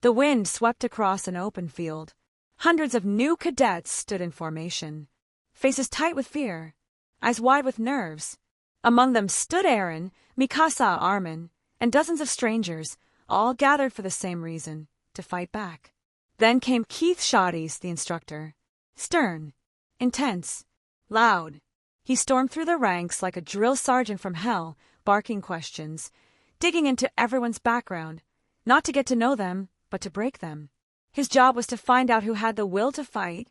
The wind swept across an open field. Hundreds of new cadets stood in formation, faces tight with fear, eyes wide with nerves. Among them stood Eren, Mikasa, Armin, and dozens of strangers, all gathered for the same reason, to fight back. Then came Keith Shoddies, the instructor. Stern, intense, loud. He stormed through the ranks like a drill sergeant from hell, barking questions, digging into everyone's background, not to get to know them, but to break them. His job was to find out who had the will to fight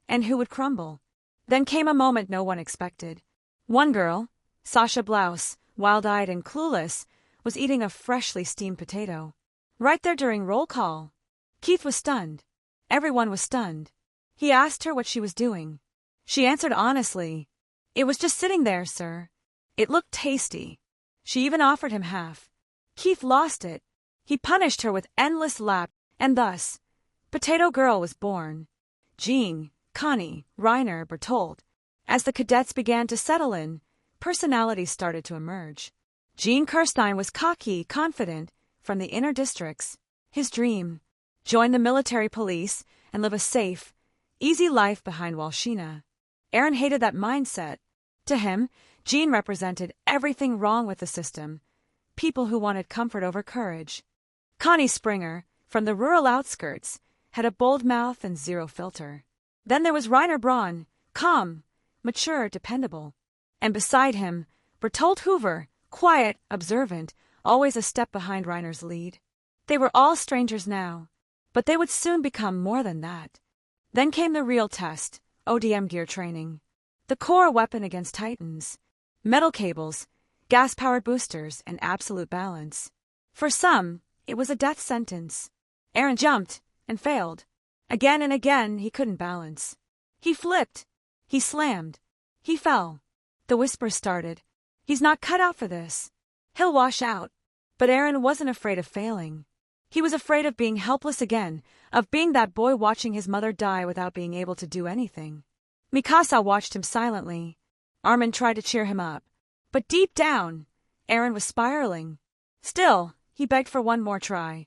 and who would crumble. Then came a moment no one expected. One girl, Sasha Blouse, wild-eyed and clueless, was eating a freshly steamed potato. Right there during roll call. Keith was stunned. Everyone was stunned. He asked her what she was doing. She answered honestly, "It was just sitting there, sir. It looked tasty." She even offered him half. Keith lost it. He punished her with endless laps, and thus, Potato Girl was born. Jean, Connie, Reiner, Bertolt. As the cadets began to settle in, personalities started to emerge. Jean Kirstein was cocky, confident, from the inner districts. His dream: join the military police and live a safe, easy life behind Walshina. Eren hated that mindset. To him, Jean represented everything wrong with the system. People who wanted comfort over courage. Connie Springer, from the rural outskirts, had a bold mouth and zero filter. Then there was Reiner Braun, calm, mature, dependable. And beside him, Bertolt Hoover, quiet, observant, always a step behind Reiner's lead. They were all strangers now, but they would soon become more than that. Then came the real test, ODM gear training. The core weapon against Titans. Metal cables, gas-powered boosters, and absolute balance. For some, it was a death sentence. Eren jumped and failed. Again and again, he couldn't balance. He flipped. He slammed. He fell. The whispers started. He's not cut out for this. He'll wash out. But Eren wasn't afraid of failing. He was afraid of being helpless again, of being that boy watching his mother die without being able to do anything. Mikasa watched him silently. Armin tried to cheer him up. But deep down, Eren was spiraling. Still, he begged for one more try.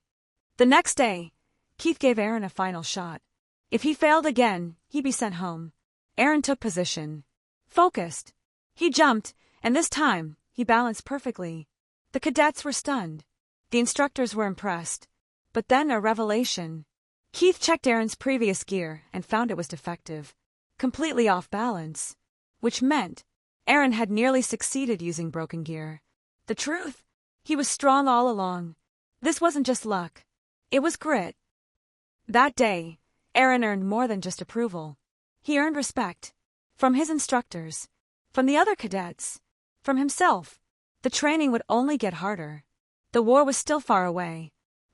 The next day, Keith gave Eren a final shot. If he failed again, he'd be sent home. Eren took position. Focused. He jumped, and this time, he balanced perfectly. The cadets were stunned. The instructors were impressed. But then a revelation. Keith checked Eren's previous gear and found it was defective. Completely off balance. Which meant Eren had nearly succeeded using broken gear. The truth? He was strong all along. This wasn't just luck. It was grit. That day, Eren earned more than just approval. He earned respect. From his instructors. From the other cadets. From himself. The training would only get harder. The war was still far away.